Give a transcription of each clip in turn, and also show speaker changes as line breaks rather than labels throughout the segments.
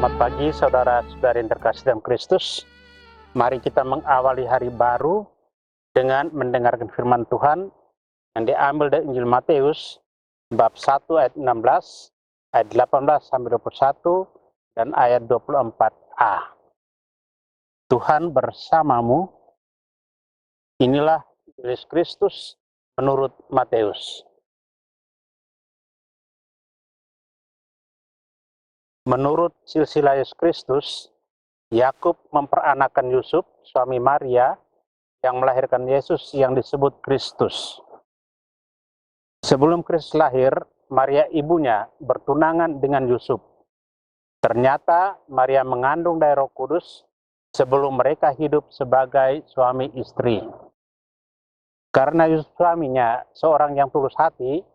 Selamat pagi saudara-saudari yang terkasih dalam Kristus. Mari kita mengawali hari baru dengan mendengarkan firman Tuhan yang diambil dari Injil Matius bab 1 ayat 16, ayat 18 sampai 21 dan ayat 24a. Tuhan bersamamu. Inilah Yesus Kristus menurut Matius. Menurut silsilah Yesus Kristus, Yakub memperanakan Yusuf, suami Maria, yang melahirkan Yesus yang disebut Kristus. Sebelum Kristus lahir, Maria ibunya bertunangan dengan Yusuf. Ternyata Maria mengandung dari Roh Kudus sebelum mereka hidup sebagai suami istri. Karena Yusuf suaminya seorang yang tulus hati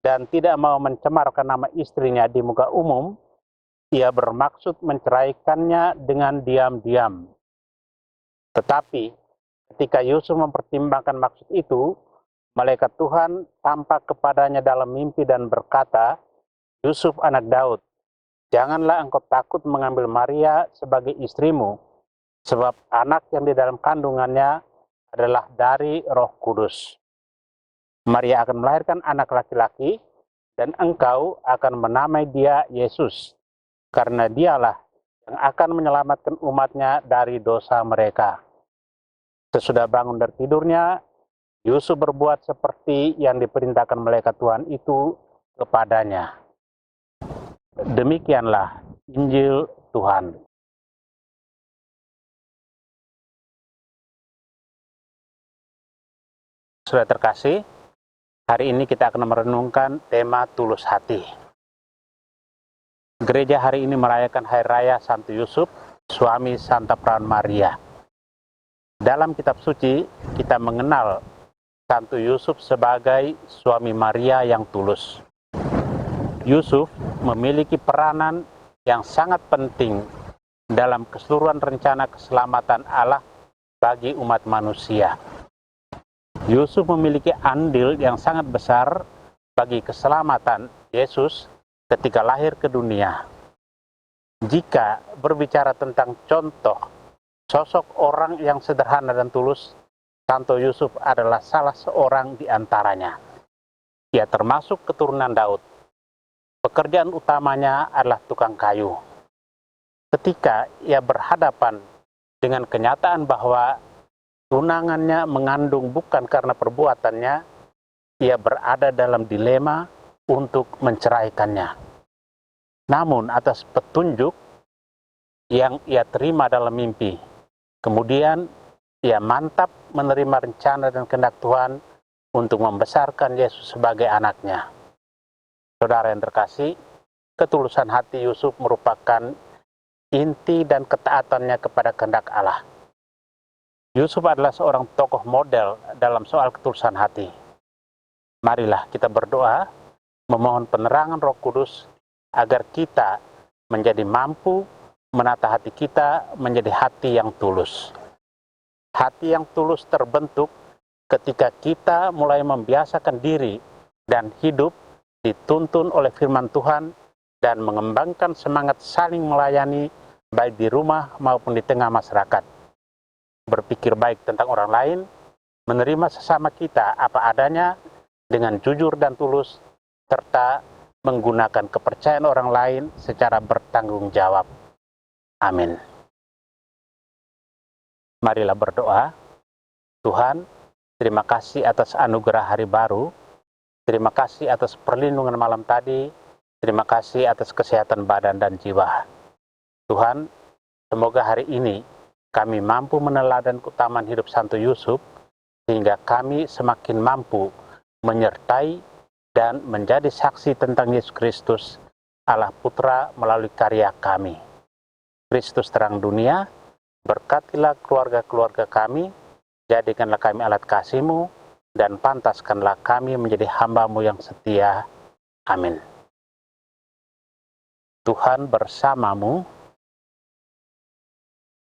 dan tidak mau mencemarkan nama istrinya di muka umum, ia bermaksud menceraikannya dengan diam-diam. Tetapi ketika Yusuf mempertimbangkan maksud itu, malaikat Tuhan tampak kepadanya dalam mimpi dan berkata, "Yusuf anak Daud, janganlah engkau takut mengambil Maria sebagai istrimu, sebab anak yang di dalam kandungannya adalah dari Roh Kudus. Maria akan melahirkan anak laki-laki, dan engkau akan menamai dia Yesus, karena dialah yang akan menyelamatkan umatnya dari dosa mereka." Sesudah bangun dari tidurnya, Yusuf berbuat seperti yang diperintahkan malaikat Tuhan itu kepadanya. Demikianlah Injil Tuhan. Saudara terkasih, hari ini kita akan merenungkan tema tulus hati. Gereja hari ini merayakan Hari Raya Santo Yusuf, suami Santa Perawan Maria. Dalam kitab suci, kita mengenal Santo Yusuf sebagai suami Maria yang tulus. Yusuf memiliki peranan yang sangat penting dalam keseluruhan rencana keselamatan Allah bagi umat manusia. Yusuf memiliki andil yang sangat besar bagi keselamatan Yesus ketika lahir ke dunia. Jika berbicara tentang contoh sosok orang yang sederhana dan tulus, Santo Yusuf adalah salah seorang di antaranya. Ia termasuk keturunan Daud. Pekerjaan utamanya adalah tukang kayu. Ketika ia berhadapan dengan kenyataan bahwa tunangannya mengandung bukan karena perbuatannya, ia berada dalam dilema untuk menceraikannya. Namun atas petunjuk yang ia terima dalam mimpi, kemudian ia mantap menerima rencana dan kehendak Tuhan untuk membesarkan Yesus sebagai anaknya. Saudara yang terkasih, ketulusan hati Yusuf merupakan inti dan ketaatannya kepada kehendak Allah. Yusuf adalah seorang tokoh model dalam soal ketulusan hati. Marilah kita berdoa, memohon penerangan Roh Kudus agar kita menjadi mampu menata hati kita menjadi hati yang tulus. Hati yang tulus terbentuk ketika kita mulai membiasakan diri dan hidup dituntun oleh firman Tuhan dan mengembangkan semangat saling melayani baik di rumah maupun di tengah masyarakat. Berpikir baik tentang orang lain, menerima sesama kita apa adanya dengan jujur dan tulus, serta menggunakan kepercayaan orang lain secara bertanggung jawab. Amin. Marilah berdoa. Tuhan, terima kasih atas anugerah hari baru. Terima kasih atas perlindungan malam tadi. Terima kasih atas kesehatan badan dan jiwa. Tuhan, semoga hari ini kami mampu meneladan keutamaan hidup Santo Yusuf, sehingga kami semakin mampu menyertai dan menjadi saksi tentang Yesus Kristus, Allah Putra melalui karya kami. Kristus terang dunia, berkatilah keluarga-keluarga kami, jadikanlah kami alat kasih-Mu, dan pantaskanlah kami menjadi hamba-Mu yang setia. Amin. Tuhan bersamamu.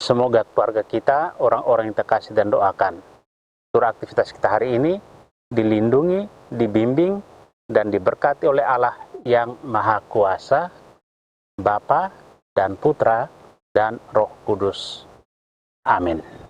Semoga keluarga kita, orang-orang yang kita kasih dan doakan, seluruh aktivitas kita hari ini dilindungi, dibimbing, dan diberkati oleh Allah yang Maha Kuasa, Bapa dan Putra, dan Roh Kudus. Amin.